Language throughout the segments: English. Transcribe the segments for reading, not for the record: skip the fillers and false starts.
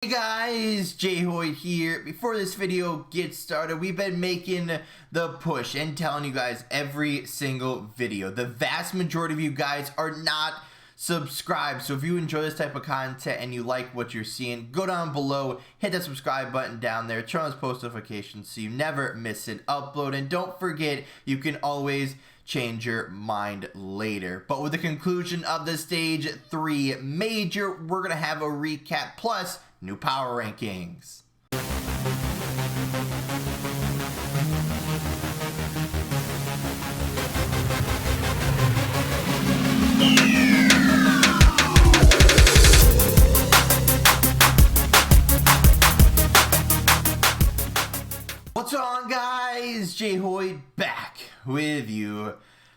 Hey guys, J here. Before this video gets started, we've been making the push and telling you guys every single video. The vast majority of you guys are not subscribed, so if you enjoy this type of content and you like what you're seeing, go down below, hit that subscribe button down there, turn on those post notifications so you never miss an upload, and don't forget, you can always change your mind later. But with the conclusion of the Stage 3 Major, we're going to have a recap plus new power rankings. What's on, guys? J back with you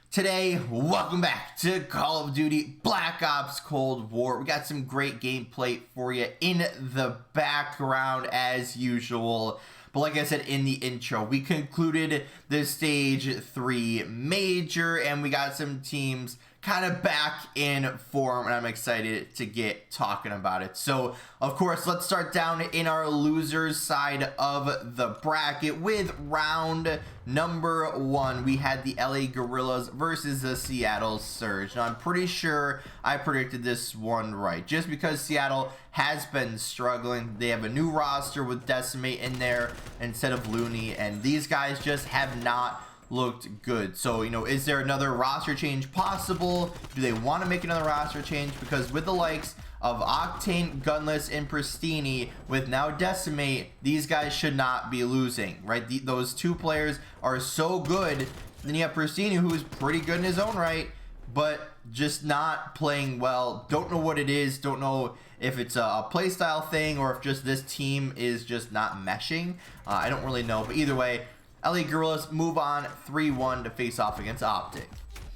today. Welcome back to Call of Duty Black Ops Cold War. We got some great gameplay for you in the background as usual. But like I said in the intro, we concluded the Stage 3 Major and we got some teams kind of back in form, and I'm excited to get talking about it. So of course, let's start down in our losers side of the bracket with round number 1. We had the LA Guerrillas versus the Seattle Surge. Now I'm pretty sure I predicted this one right, just because Seattle has been struggling. They have a new roster with Decimate in there instead of Looney, and these guys just have not looked good. So, you know, is there another roster change possible? Do they want to make another roster change? Because with the likes of Octane, Gunless, and Pristini, with now Decimate, these guys should not be losing, right? Those two players are so good. Then you have Pristini, who is pretty good in his own right, but just not playing well. Don't know what it is. Don't know if it's a playstyle thing or if just this team is just not meshing. I don't really know, but either way, LA Guerrillas move on 3-1 to face off against Optic.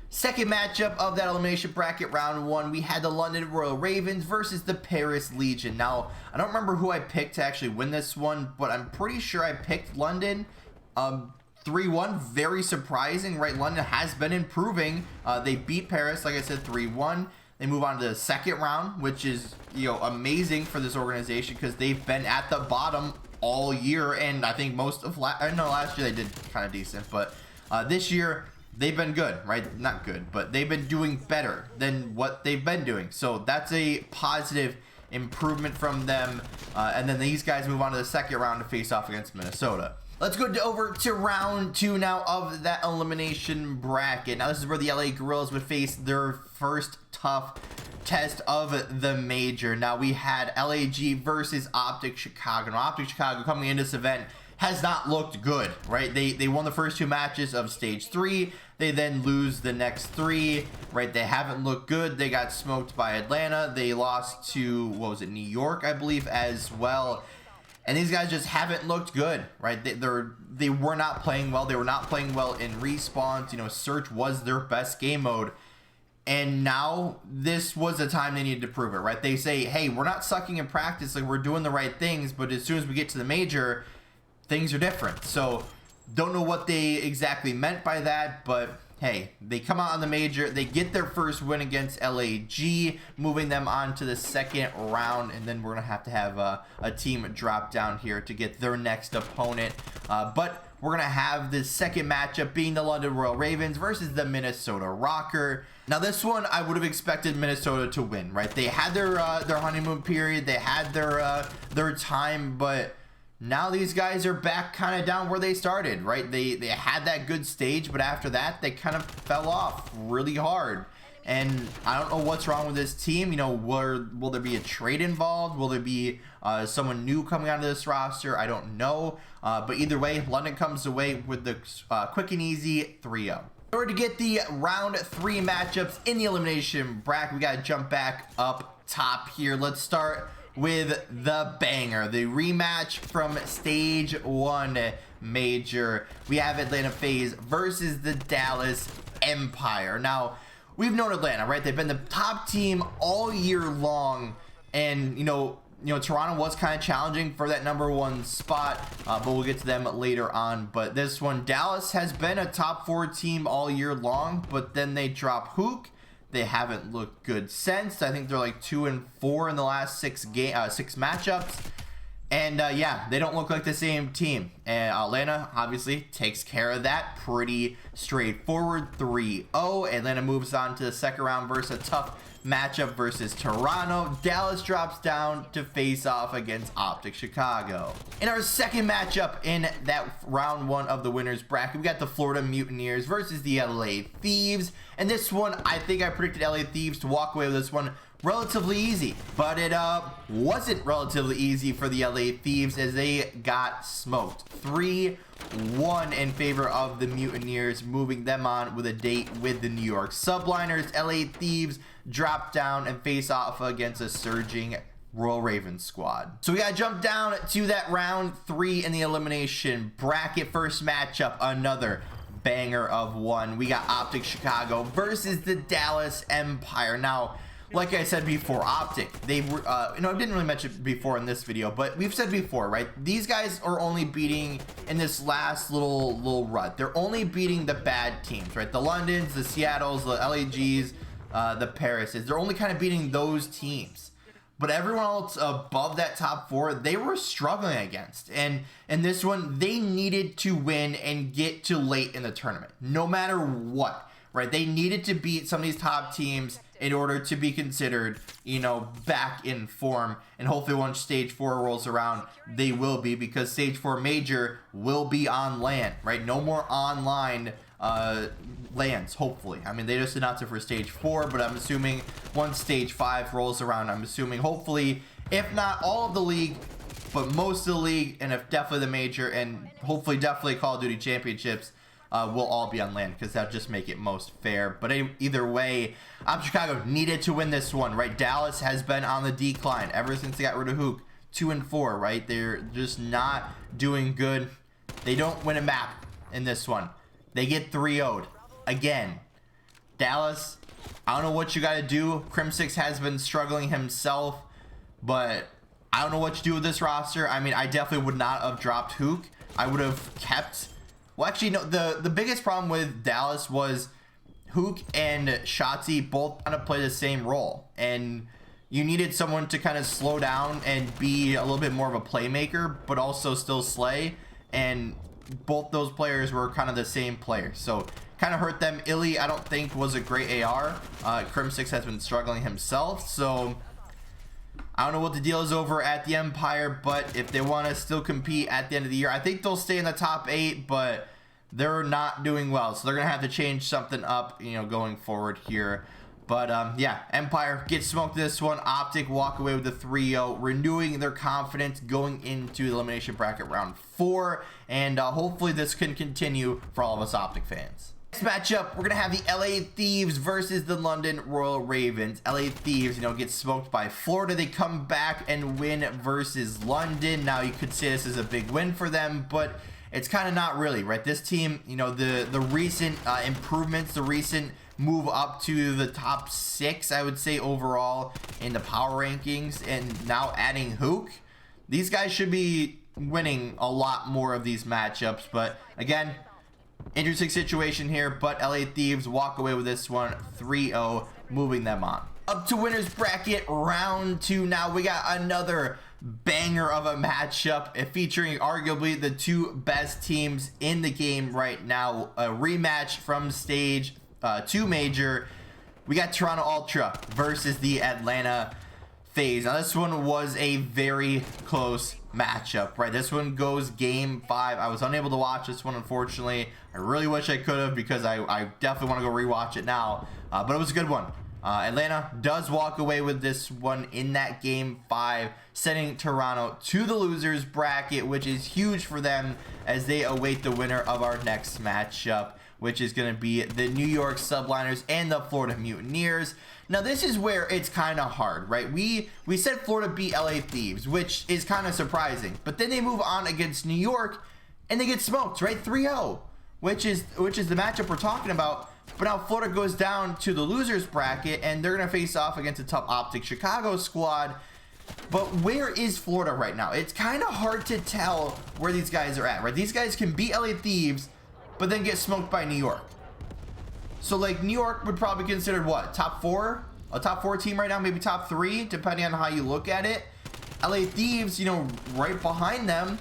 Second matchup of that elimination bracket, round 1, we had the London Royal Ravens versus the Paris Legion. Now, I don't remember who I picked to actually win this one, but I'm pretty sure I picked London. 3-1, very surprising, right? London has been improving. They beat Paris, like I said, 3-1. They move on to the second round, which is, you know, amazing for this organization because they've been at the bottom all year, and I think most of last year they did kind of decent, but this year they've been good, right? Not good, but they've been doing better than what they've been doing, so that's a positive improvement from them. And then these guys move on to the second round to face off against Minnesota. Let's go over to round 2 now of that elimination bracket. Now this is where the LA Guerrillas would face their first tough test of the major. Now we had LAG versus Optic Chicago. Now Optic Chicago coming into this event has not looked good, right? They won the first 2 matches of Stage 3. They then lose the next 3, right? They haven't looked good. They got smoked by Atlanta. They lost to, what was it, New York, I believe, as well. And these guys just haven't looked good, right? They were not playing well. They were not playing well in respawns. You know, Search was their best game mode. And now this was the time they needed to prove it, right? They say, hey, we're not sucking in practice, like we're doing the right things, but as soon as we get to the major, things are different. So don't know what they exactly meant by that, but hey, they come out on the major, they get their first win against LAG, moving them on to the second round, and then we're gonna have a team drop down here to get their next opponent. But we're gonna have the second matchup being the London Royal Ravens versus the Minnesota Rocker. Now this one I would have expected Minnesota to win, right? They had their honeymoon period, they had their time, but now these guys are back kind of down where they started, right? They had that good stage, but after that they kind of fell off really hard. And I don't know what's wrong with this team. You know, will there be a trade involved? Will there be someone new coming onto this roster? I don't know. But either way, London comes away with the quick and easy 3-0. In order to get the round 3 matchups in the elimination bracket, we got to jump back up top here. Let's start with the banger, the rematch from Stage 1 Major. We have Atlanta FaZe versus the Dallas Empire. Now, we've known Atlanta, right? They've been the top team all year long, and you know, Toronto was kind of challenging for that #1 spot, but we'll get to them later on. But this one, Dallas has been a top 4 team all year long, but then they drop Hook, they haven't looked good since. I think they're like 2-4 in the last six matchups. And yeah, they don't look like the same team. And Atlanta obviously takes care of that pretty straightforward, 3-0. Atlanta moves on to the second round versus a tough matchup versus Toronto. Dallas drops down to face off against Optic Chicago. In our second matchup in that round one of the winners bracket, we got the Florida Mutineers versus the LA Thieves. And this one, I think I predicted LA Thieves to walk away with this one relatively easy, but it wasn't relatively easy for the LA Thieves as they got smoked 3-1 in favor of the Mutineers, moving them on with a date with the New York Subliners. LA Thieves drop down and face off against a surging Royal Ravens squad. So we gotta jump down to that round 3 in the elimination bracket. First matchup, another banger of one. We got Optic Chicago versus the Dallas Empire. Now, like I said before, Optic, they were, I didn't really mention it before in this video, but we've said before, right? These guys are only beating, in this last little rut, they're only beating the bad teams, right? The Londons, the Seattles, the LAGs, the Parises. They're only kind of beating those teams. But everyone else above that top 4, they were struggling against. And in this one, they needed to win and get to late in the tournament, no matter what, right? They needed to beat some of these top teams in order to be considered, back in form. And hopefully once stage 4 rolls around, they will be, because stage 4 major will be on LAN, right? No more online lands, hopefully. I mean, they just announced it for stage 4, but I'm assuming once stage 5 rolls around, I'm assuming hopefully, if not all of the league, but most of the league, and if definitely the major, and hopefully definitely Call of Duty championships, will all be on LAN, because that'll just make it most fair. But either way, Chicago needed to win this one, right? Dallas has been on the decline ever since they got rid of Hook. 2-4, right? They're just not doing good. They don't win a map in this one. They get 3-0'd again. Dallas, I don't know what you got to do. Crim6 has been struggling himself, but I don't know what to do with this roster. I mean, I definitely would not have dropped Hook. I would have kept... Well, actually, no, the biggest problem with Dallas was Hook and Shotzi both kind of play the same role. And you needed someone to kind of slow down and be a little bit more of a playmaker, but also still slay. And both those players were kind of the same player. So kind of hurt them. Illy, I don't think, was a great AR. Crim6 has been struggling himself. So I don't know what the deal is over at the Empire, but if they want to still compete at the end of the year, I think they'll stay in the top 8, but they're not doing well. So they're going to have to change something up, going forward here. But yeah, Empire gets smoked this one. Optic walk away with the 3-0, renewing their confidence going into the elimination bracket round 4. And hopefully this can continue for all of us Optic fans. Next matchup, we're going to have the LA Thieves versus the London Royal Ravens. LA Thieves, get smoked by Florida. They come back and win versus London. Now, you could say this is a big win for them, but it's kind of not really, right? This team, the recent improvements, the recent move up to the top 6, I would say, overall in the power rankings, and now adding Hook, these guys should be winning a lot more of these matchups. But again, interesting situation here, but LA Thieves walk away with this one 3-0, moving them on. Up to winners bracket round 2 now. We got another banger of a matchup featuring arguably the 2 best teams in the game right now. A rematch from stage 2 major. We got Toronto Ultra versus the Atlanta FaZe. Now this one was a very close matchup, right? This one goes game 5. I was unable to watch this one, unfortunately. I really wish I could have, because I definitely want to go rewatch it now, but it was a good one. Atlanta does walk away with this one in that game 5, sending Toronto to the losers bracket, which is huge for them as they await the winner of our next matchup, which is going to be the New York Subliners and the Florida Mutineers. Now this is where it's kind of hard, right? We said Florida beat LA Thieves, which is kind of surprising, but then they move on against New York and they get smoked, right? 3-0, which is the matchup we're talking about. But now Florida goes down to the losers bracket and they're going to face off against a tough Optic Chicago squad. But where is Florida right now? It's kind of hard to tell where these guys are at, right? These guys can beat LA Thieves, but then get smoked by New York. So like New York would probably be considered what, top 4? A top 4 team right now, maybe top 3, depending on how you look at it. LA Thieves, you know, right behind them.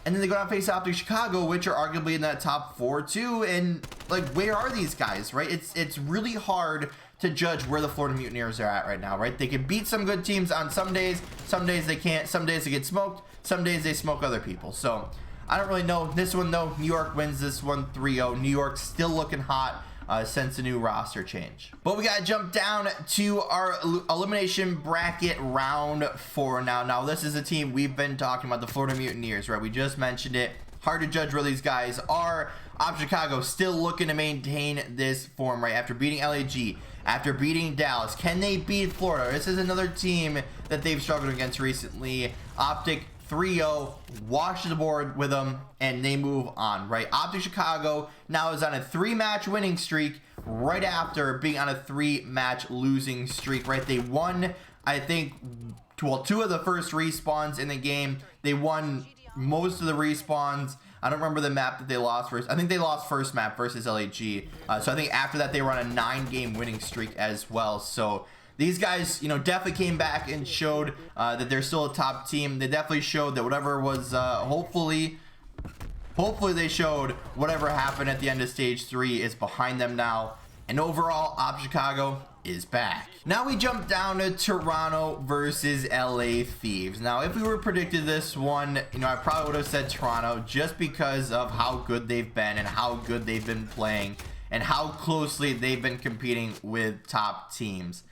And then they go down and face Optic Chicago, which are arguably in that top 4 too. And like, where are these guys, right? It's really hard to judge where the Florida Mutineers are at right now, right? They can beat some good teams on some days they can't, some days they get smoked, some days they smoke other people. So I don't really know. This one though, New York wins this one 3-0. New York still looking hot since the new roster change. But we gotta jump down to our elimination bracket round 4 now. Now this is a team we've been talking about, the Florida Mutineers, right? We just mentioned it. Hard to judge where these guys are. Optic Chicago still looking to maintain this form, right? After beating LAG, after beating Dallas, can they beat Florida? This is another team that they've struggled against recently. Optic 3-0, wash the board with them, and they move on, right? Optic Chicago now is on a 3-match winning streak right after being on a 3-match losing streak, right? They won, I think, well, 2 of the first respawns in the game. They won most of the respawns. I don't remember the map that they lost first. I think they lost first map versus LAG. So I think after that, they were on a 9-game winning streak as well. So these guys, you know, definitely came back and showed that they're still a top team. They definitely showed that whatever was, hopefully they showed whatever happened at the end of stage 3 is behind them now. And overall, Optic Chicago is back. Now we jump down to Toronto versus LA Thieves. Now, if we were predicted this one, you know, I probably would have said Toronto just because of how good they've been and how good they've been playing and how closely they've been competing with top teams.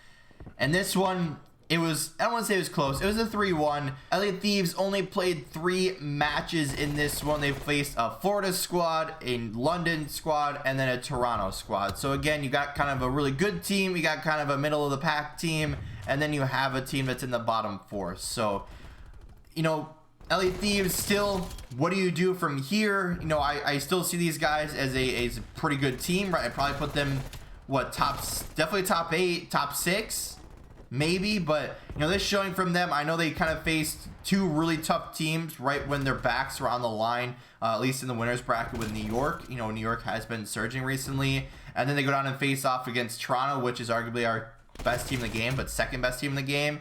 And this one, it was, I don't want to say it was close. It was a 3-1. LA Thieves only played 3 matches in this one. They faced a Florida squad, a London squad, and then a Toronto squad. So again, you got kind of a really good team. You got kind of a middle of the pack team. And then you have a team that's in the bottom 4. So, you know, LA Thieves still, what do you do from here? You know, I still see these guys as a pretty good team, right? I'd probably put them, what, definitely top 8, top 6. Maybe, but you know, this showing from them, I know they kind of faced 2 really tough teams right when their backs were on the line, at least in the winners bracket with New York. You know, New York has been surging recently, and then they go down and face off against Toronto, which is arguably our best team in the game, but second best team in the game.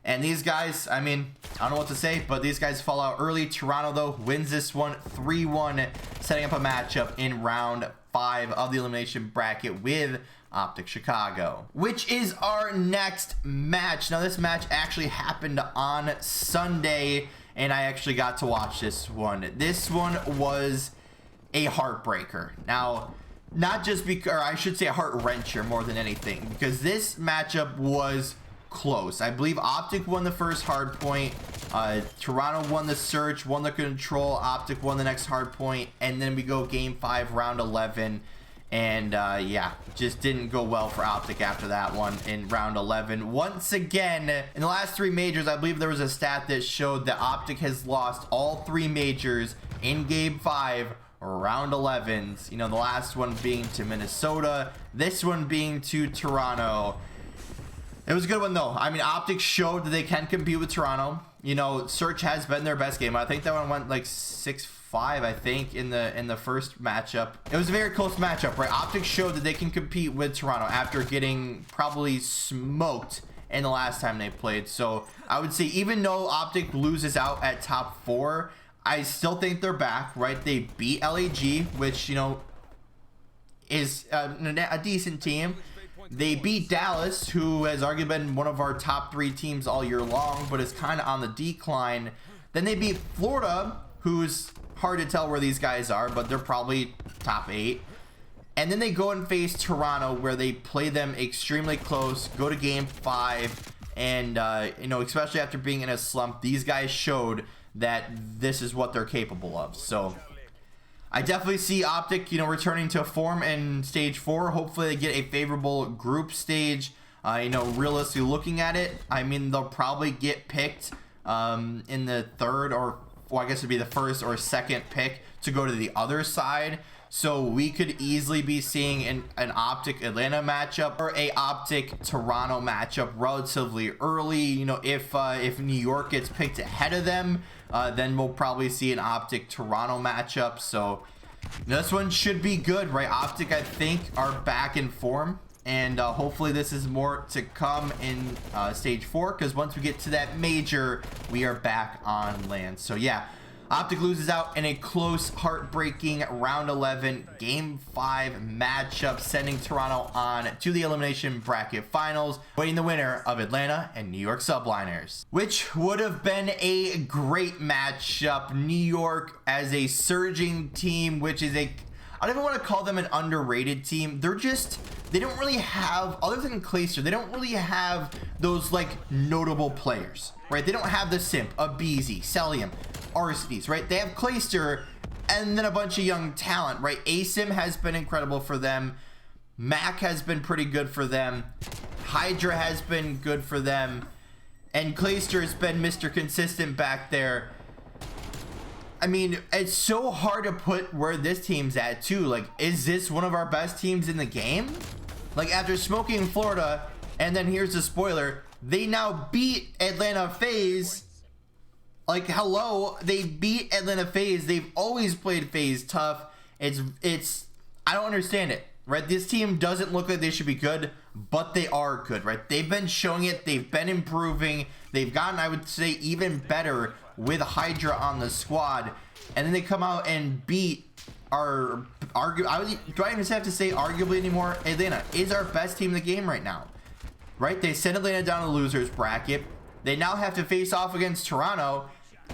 And these guys, I mean, I don't know what to say, but these guys fall out early. Toronto though wins this one 3-1, setting up a matchup in round 5 of the elimination bracket with Optic Chicago, which is our next match. Now this match actually happened on Sunday, and I actually got to watch this one. This one was a heartbreaker. Now, not just because, or I should say a heart wrencher more than anything, because this matchup was close. I believe Optic won the first hard point, Toronto won the search, won the control, Optic won the next hard point, and then we go game 5, round 11. And yeah, just didn't go well for Optic after that one in round 11. Once again, in the last 3 majors, I believe there was a stat that showed that Optic has lost all 3 majors in game 5, round 11s. You know, the last one being to Minnesota, this one being to Toronto. It was a good one though. I mean, Optic showed that they can compete with Toronto. You know, Search has been their best game. I think that one went like 6-5, I think, in the first matchup. It was a very close matchup, right? Optic showed that they can compete with Toronto after getting probably smoked in the last time they played. So I would say even though Optic loses out at top 4, I still think they're back, right? They beat LAG, which, you know, is a decent team. They beat Dallas, who has arguably been one of our top 3 teams all year long, but is kind of on the decline. Then they beat Florida, who's hard to tell where these guys are, but they're probably top 8. And then they go and face Toronto, where they play them extremely close, go to game 5, and you know, especially after being in a slump, these guys showed that this is what they're capable of. So I definitely see Optic, you know, returning to form in stage 4. Hopefully they get a favorable group stage. You know, realistically looking at it, I mean, they'll probably get picked in the 3rd, or well, I guess it'd be the 1st or 2nd pick to go to the other side. So we could easily be seeing an Optic Atlanta matchup or a Optic Toronto matchup relatively early. You know, if New York gets picked ahead of them, then we'll probably see an Optic Toronto matchup. So This one should be good, right? Optic, I think, are back in form. And hopefully this is more to come in stage 4, because once we get to that major, we are back on land. So yeah, Optic loses out in a close, heartbreaking round 11 game 5 matchup, sending Toronto on to the elimination bracket finals, awaiting the winner of Atlanta and New York Subliners, which would have been a great matchup. New York as a surging team, which is a, I don't even want to call them an underrated team. They don't really have, other than Clayster, they don't really have those like notable players, right? They don't have the Simp, a BZ, Celium, Arcides, right? They have Clayster and then a bunch of young talent, right? Asim has been incredible for them. Mac has been pretty good for them. Hydra has been good for them. And Clayster has been Mr. Consistent back there. I mean, it's so hard to put where this team's at too. Like, is this one of our best teams in the game? Like, after smoking Florida, and then here's the spoiler, they now beat Atlanta FaZe. Like, hello, they beat Atlanta FaZe. They've always played FaZe tough. It's I don't understand it, right? This team doesn't look like they should be good, but they are good, right? They've been showing it. They've been improving. They've gotten, I would say, even better with Hydra on the squad. And then they come out and beat our, do I even have to say arguably anymore? Atlanta is our best team in the game right now, right? They sent Atlanta down to the losers bracket. They now have to face off against Toronto.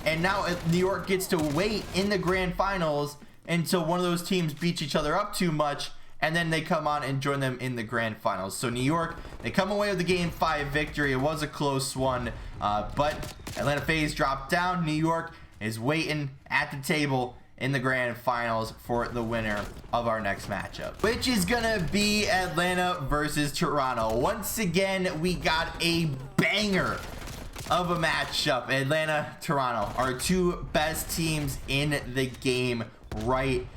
And now New York gets to wait in the grand finals until one of those teams beats each other up too much, and then they come on and join them in the grand finals. So New York, they come away with the game 5 victory. It was a close one, but Atlanta FaZe dropped down. New York is waiting at the table in the grand finals for the winner of our next matchup, which is gonna be Atlanta versus Toronto. Once again, we got a banger of a matchup. Atlanta, Toronto, our two best teams in the game right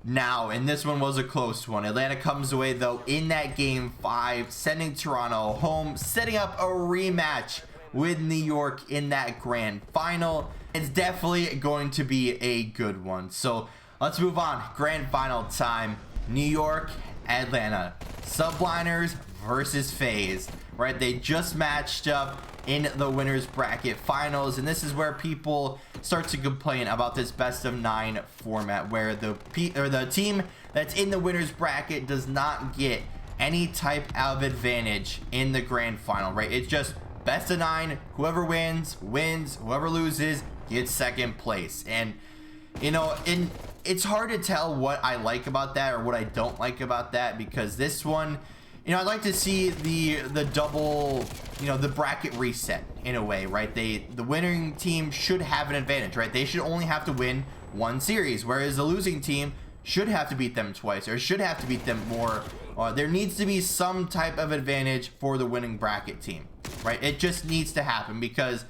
now, and this one was a close one. Atlanta comes away though in that game 5, sending Toronto home, setting up a rematch with New York in that grand final. It's definitely going to be a good one. So let's move on. Grand final time. New York, Atlanta, Subliners versus FaZe, right? They just matched up in the winners bracket finals, and this is where people start to complain about this best of 9 format, where the team that's in the winners bracket does not get any type of advantage in the grand final, right? It's just best of 9. Whoever wins wins, whoever loses gets second place. And you know, it's hard to tell what I like about that or what I don't like about that, because this one, you know, I'd like to see the double, you know, the bracket reset in a way, right? The winning team should have an advantage, right? They should only have to win one series, whereas the losing team should have to beat them twice, or should have to beat them more. There needs to be some type of advantage for the winning bracket team, right? It just needs to happen, because,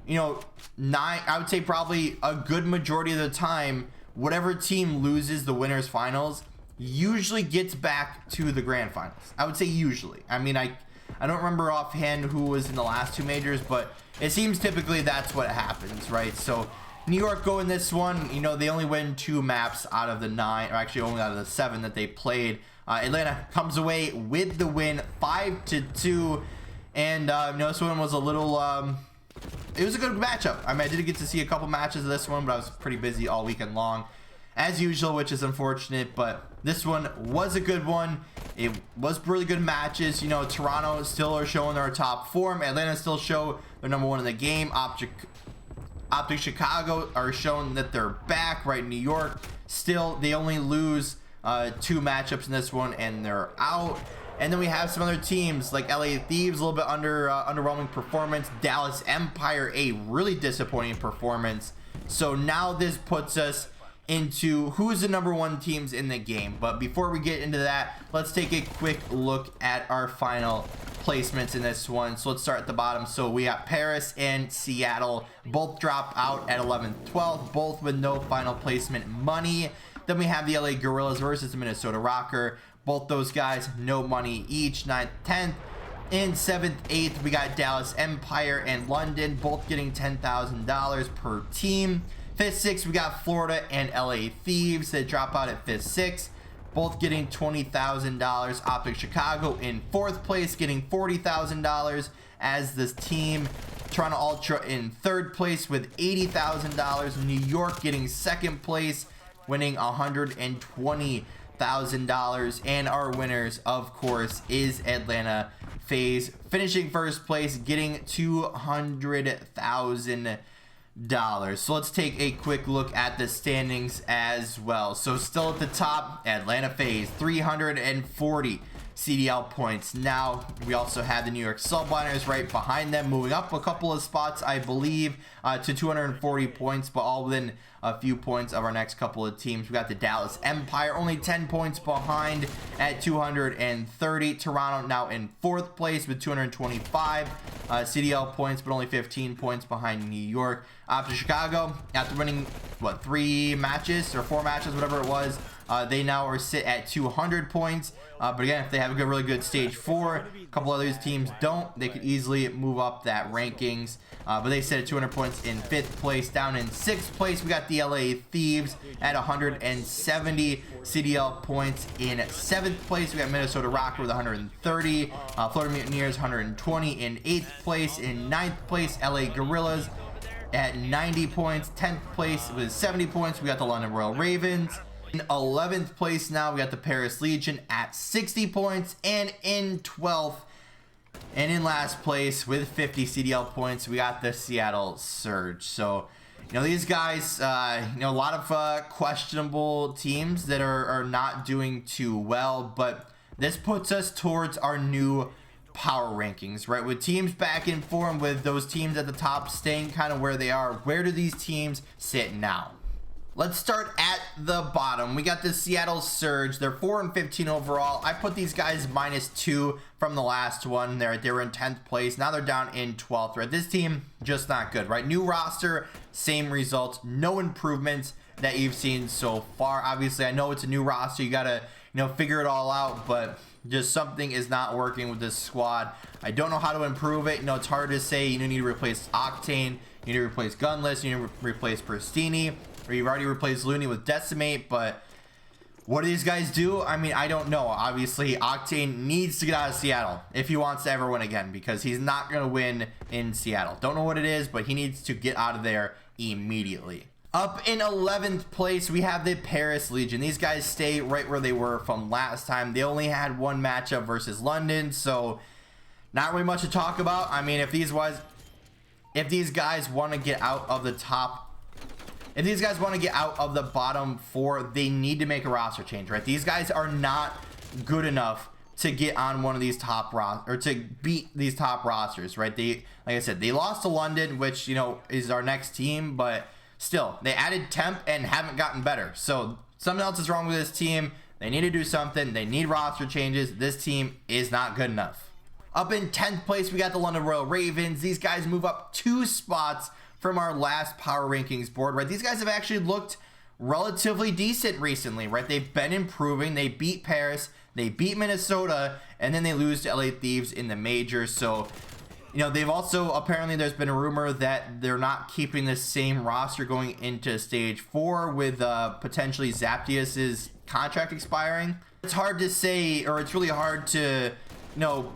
you know, I would say probably a good majority of the time, whatever team loses the winners finals usually gets back to the grand finals. I would say usually. I mean, I don't remember offhand who was in the last 2 majors, but it seems typically that's what happens, right? So New York going this one, you know, they only win 2 maps out of the 9, or actually only out of the 7 that they played. Atlanta comes away with the win 5-2, and you know, this one was a little it was a good matchup. I mean, I did get to see a couple matches of this one, but I was pretty busy all weekend long as usual, which is unfortunate, but this one was a good one. It was really good matches. You know, Toronto still are showing their top form. Atlanta still show they're #1 in the game. Optic Chicago are showing that they're back, right? New York still, they only lose 2 matchups in this one and they're out. And then we have some other teams like LA Thieves, a little bit underwhelming performance. Dallas Empire, a really disappointing performance. So now this puts us into who's the #1 teams in the game. But before we get into that, let's take a quick look at our final placements in this one. So let's start at the bottom. So we got Paris and Seattle, both drop out at 11th, 12th, both with no final placement money. Then we have the LA Gorillas versus the Minnesota Rocker. Both those guys, no money each. 9th, 10th. In 7th, 8th, we got Dallas Empire and London, both getting $10,000 per team. Fifth, sixth, we got Florida and LA Thieves that drop out at fifth, sixth, both getting $20,000. Optic Chicago in fourth place, getting $40,000 as this team. Toronto Ultra in third place with $80,000. New York getting second place, winning $120,000. And our winners, of course, is Atlanta FaZe, finishing first place, getting $200,000. So let's take a quick look at the standings as well. So still at the top, Atlanta FaZe, 340 CDL points. Now we also have the New York Subliners right behind them, moving up a couple of spots, I believe, to 240 points, but all within a few points of our next couple of teams. We got the Dallas Empire only 10 points behind at 230. Toronto now in fourth place with 225 CDL points, but only 15 points behind New York. Optic Chicago, after winning what, 3 matches or 4 matches, whatever it was, they now are sit at 200 points. But again, if they have a really good stage 4, a couple of these teams don't, they could easily move up that rankings. But they sit at 200 points in 5th place. Down in 6th place, we got the LA Thieves at 170 CDL points. In 7th place, we got Minnesota Rocker with 130. Florida Mutineers 120 in 8th place. In 9th place, LA Gorillas at 90 points. 10th place with 70 points, we got the London Royal Ravens. In 11th place now, we got the Paris Legion at 60 points. And in 12th, and in last place with 50 CDL points, we got the Seattle Surge. So, you know, these guys, you know, a lot of questionable teams that are not doing too well, but this puts us towards our new power rankings, right? With teams back in form, with those teams at the top staying kind of where they are, where do these teams sit now? Let's start at the bottom. We got the Seattle Surge. They're 4-15 overall. I put these guys -2 from the last one. They were in 10th place. Now they're down in 12th, right? This team, just not good, right? New roster, same results. No improvements that you've seen so far. Obviously, I know it's a new roster. You got to, you know, figure it all out, but just something is not working with this squad. I don't know how to improve it. You know, it's hard to say. You need to replace Octane. You need to replace Gunless. You need to replace Pristini. Or you've already replaced Looney with Decimate, but what do these guys do? I mean, I don't know. Obviously, Octane needs to get out of Seattle if he wants to ever win again, because he's not going to win in Seattle. Don't know what it is, but he needs to get out of there immediately. Up in 11th place, we have the Paris Legion. These guys stay right where they were from last time. They only had one matchup versus London, so not really much to talk about. I mean, if these guys want to get out of the top, if these guys want to get out of the bottom 4, they need to make a roster change, right? These guys are not good enough to get on one of these top or to beat these top rosters, right? They, like I said, they lost to London, which, you know, is our next team, but still, they added temp and haven't gotten better. So something else is wrong with this team. They need to do something. They need roster changes. This team is not good enough. Up in 10th place, we got the London Royal Ravens. These guys move up 2 spots from our last power rankings board, right? These guys have actually looked relatively decent recently, right? They've been improving. They beat Paris, they beat Minnesota, and then they lose to LA Thieves in the majors. So, you know, they've also, apparently there's been a rumor that they're not keeping the same roster going into stage 4 with potentially Zaptius's contract expiring. It's hard to say, or it's really hard to, you know,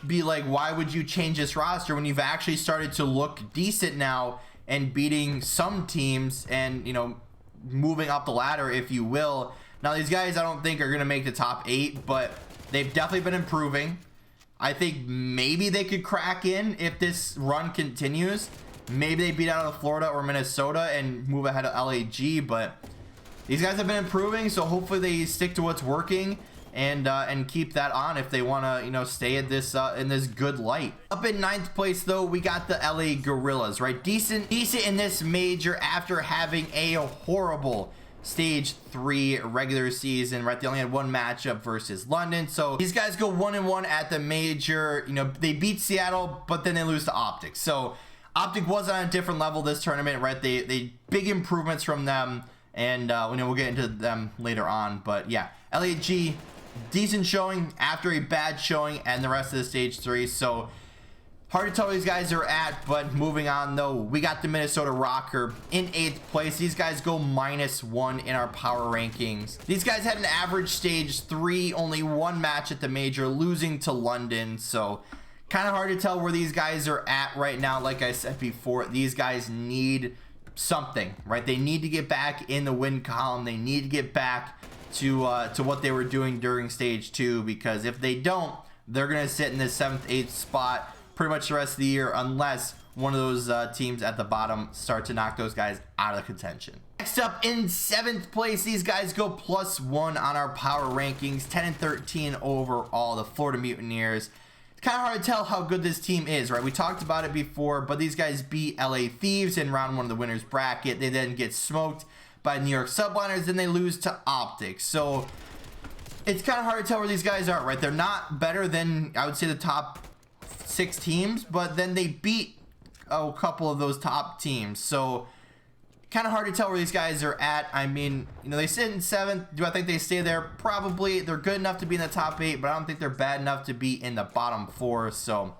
be like, why would you change this roster when you've actually started to look decent now and beating some teams and, you know, moving up the ladder, if you will. Now, these guys I don't think are going to make the top 8, but they've definitely been improving. I think maybe they could crack in if this run continues. Maybe they beat out of Florida or Minnesota and move ahead of LAG, but these guys have been improving, so hopefully they stick to what's working and keep that on if they want to, you know, stay at this in this good light. Up in 9th place though, we got the LA Gorillas, right? Decent in this major after having a horrible stage 3 regular season, right? They only had one matchup versus London. So these guys go 1-1 at the major. You know, they beat Seattle, but then they lose to Optic. So Optic was on a different level this tournament, right? They big improvements from them, and you know, we'll get into them later on. But yeah, LAG, decent showing after a bad showing and the rest of the stage 3. So Hard to tell where these guys are at, but moving on though, we got the Minnesota Rocker in 8th place. These guys go -1 in our power rankings. These guys had an average stage 3, only 1 match at the major, losing to London. So kind of hard to tell where these guys are at right now. Like I said before, these guys need something, right? They need to get back in the win column. They need to get back to what they were doing during stage 2, because if they don't, they're gonna sit in the 7th, 8th spot pretty much the rest of the year, unless one of those teams at the bottom start to knock those guys out of contention. Next up in 7th place, these guys go +1 on our power rankings, 10 and 13 overall, the Florida Mutineers. It's kind of hard to tell how good this team is, right? We talked about it before, but these guys beat LA Thieves in round 1 of the winners bracket. They then get smoked by New York Subliners, then they lose to Optic. So it's kind of hard to tell where these guys are, right? They're not better than, I would say, the top 6 teams, but then they beat a couple of those top teams. So kind of hard to tell where these guys are at. I mean, you know, they sit in 7th. Do I think they stay there? Probably. They're good enough to be in the top 8, but I don't think they're bad enough to be in the bottom 4. So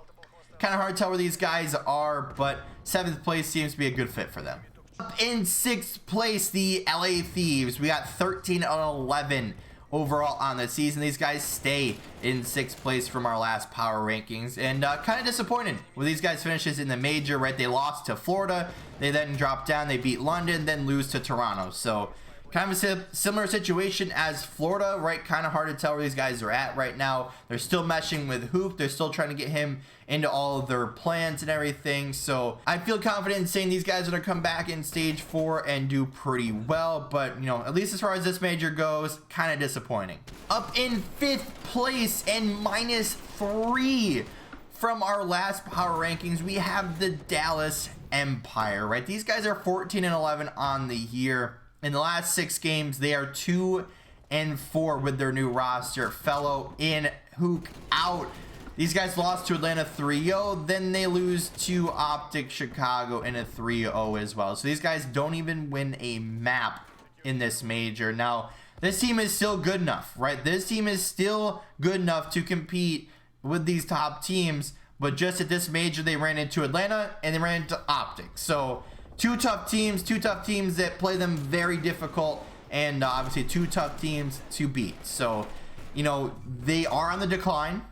kind of hard to tell where these guys are, but 7th place seems to be a good fit for them. Up in 6th place, the LA Thieves. We got 13 and 11 overall on the season. These guys stay in 6th place from our last power rankings, and kind of disappointed with these guys finishes in the major, right? They lost to Florida, they then dropped down, they beat London, then lose to Toronto. So kind of a similar situation as Florida, right? Kind of hard to tell where these guys are at right now. They're still meshing with Hoop. They're still trying to get him into all of their plans and everything. So I feel confident in saying these guys are going to come back in stage 4 and do pretty well. But, you know, at least as far as this major goes, kind of disappointing. Up in 5th place and -3 from our last power rankings, we have the Dallas Empire, right? These guys are 14 and 11 on the year. In the last 6 games, they are 2 and 4 with their new roster. Fellow in, Hook out. These guys lost to Atlanta 3-0. Then they lose to Optic Chicago in a 3-0 as well. So these guys don't even win a map in this major. Now, this team is still good enough, right? This team is still good enough to compete with these top teams. But just at this major, they ran into Atlanta and they ran into Optic. So two tough teams that play them very difficult, and obviously 2 tough teams to beat. So, you know, they are on the decline.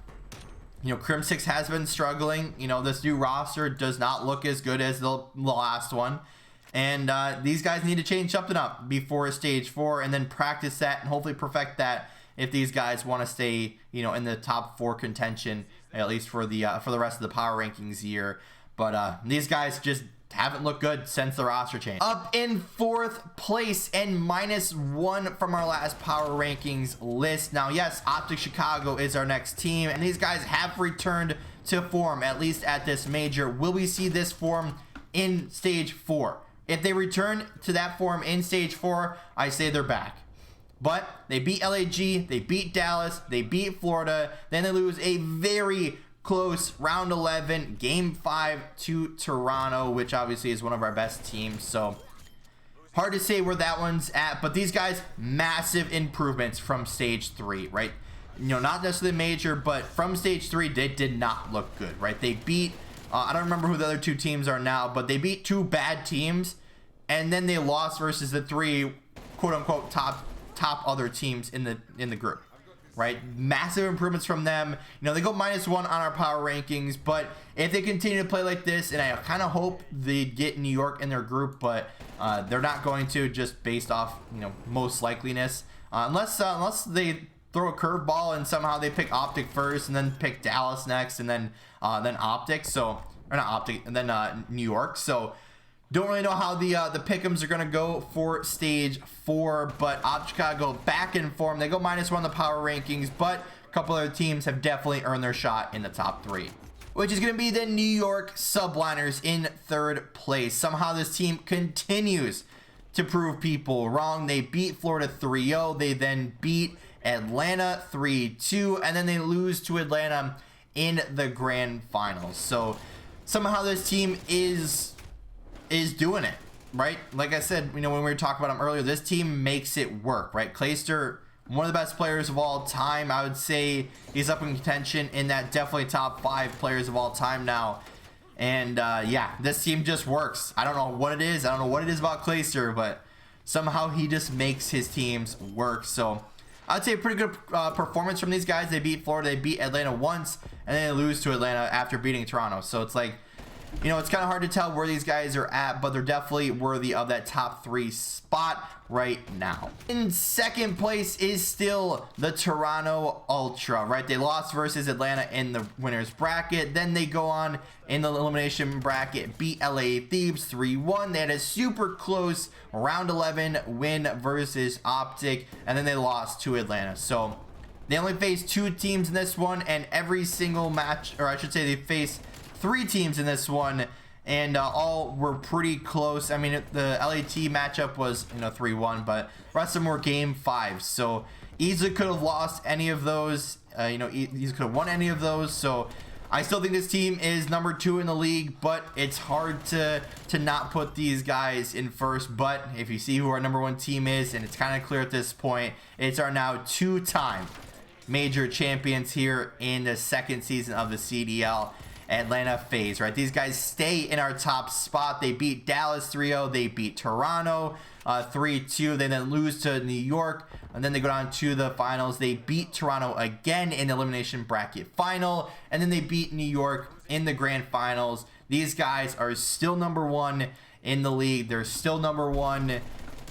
You know, Crim 6 has been struggling. You know, this new roster does not look as good as the last one. And these guys need to change something up before stage 4, and then practice that and hopefully perfect that if these guys want to stay, you know, in the top 4 contention, at least for the rest of the power rankings year. But these guys just haven't looked good since the roster change. Up in 4th place and -1 from our last power rankings list. Now, yes, Optic Chicago is our next team, and these guys have returned to form, at least at this major. Will we see this form in stage 4? If they return to that form in stage 4, I say they're back. But they beat LAG, they beat Dallas, they beat Florida, then they lose a very close round 11 game 5 to Toronto, which obviously is one of our best teams. So hard to say where that one's at, but these guys, massive improvements from stage 3, right? You know, not necessarily major, but from stage 3, they did not look good, right? They beat I don't remember who the other 2 teams are now, but they beat 2 bad teams, and then they lost versus the 3 quote-unquote top other teams in the group, right? Massive improvements from them. You know, they go -1 on our power rankings, but if they continue to play like this, and I kind of hope they get New York in their group, but they're not going to, just based off, you know, most likeliness, unless they throw a curveball and somehow they pick Optic first and then pick Dallas next and then Optic, so, or not Optic, and then New York. So don't really know how the pick'ems are going to go for stage 4, but Optic Chicago back in form. They go -1 on the power rankings, but a couple other teams have definitely earned their shot in the top 3, which is going to be the New York Subliners in 3rd place. Somehow this team continues to prove people wrong. They beat Florida 3-0. They then beat Atlanta 3-2, and then they lose to Atlanta in the grand finals. So somehow this team is doing it, right? Like I said, you know, when we were talking about them earlier, this team makes it work, right? Clayster one of the best players of all time. I would say he's up in contention in that definitely top 5 players of all time now. And yeah, this team just works. I don't know what it is. I don't know what it is about Clayster, but somehow he just makes his teams work. So I'd say a pretty good performance from these guys. They beat Florida, they beat Atlanta once, and then they lose to Atlanta after beating Toronto. So it's like, you know, it's kind of hard to tell where these guys are at, but they're definitely worthy of that top 3 spot right now. In second place is still the Toronto Ultra, right? They lost versus Atlanta in the winners bracket. Then they go on in the elimination bracket, beat LA Thieves 3-1. They had a super close round 11 win versus Optic, and then they lost to Atlanta. So they only faced 2 teams in this one, and every single match, or I should say they faced 3 teams in this one, and all were pretty close. I mean, the LAT matchup was, you know, 3-1, but the rest of them were game 5. So easily could have lost any of those. You know, easily could have won any of those. So I still think this team is number 2 in the league, but it's hard to not put these guys in first. But if you see who our number 1 team is, and it's kind of clear at this point, it's our now 2-time major champions here in the 2nd season of the CDL. Atlanta FaZe, right? These guys stay in our top spot. They beat Dallas 3-0. They beat Toronto 3-2. They then lose to New York, and then they go down to the finals. They beat Toronto again in the elimination bracket final, and then they beat New York in the grand finals. These guys are still number 1 in the league. They're still number 1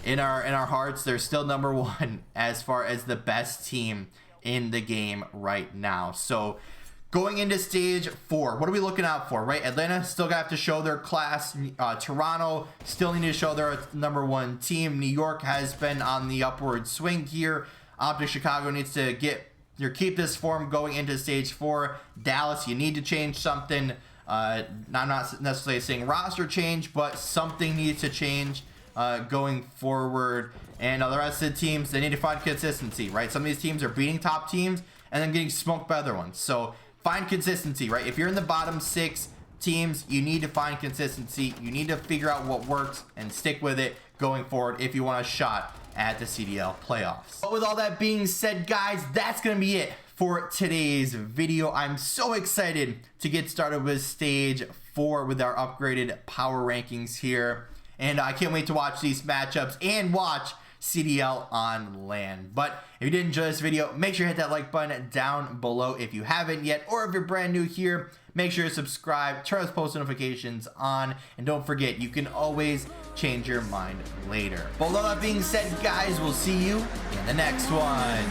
in our hearts. They're still number 1 as far as the best team in the game right now. So going into stage 4, what are we looking out for, right? Atlanta still got to show their class. Toronto still need to show their number 1 team. New York has been on the upward swing here. Optic Chicago needs to keep this form going into stage 4. Dallas, you need to change something. I'm not necessarily saying roster change, but something needs to change going forward. And the rest of the teams, they need to find consistency, right? Some of these teams are beating top teams and then getting smoked by other ones. So find consistency, right? If you're in the bottom 6 teams, you need to find consistency. You need to figure out what works and stick with it going forward if you want a shot at the CDL playoffs. But with all that being said, guys, that's going to be it for today's video. I'm so excited to get started with stage 4 with our upgraded power rankings here. And I can't wait to watch these matchups and watch CDL on LAN. But if you did enjoy this video, make sure to hit that like button down below if you haven't yet, or if you're brand new here, make sure to subscribe, turn those post notifications on, and don't forget, you can always change your mind later. But with all that being said, guys, we'll see you in the next one.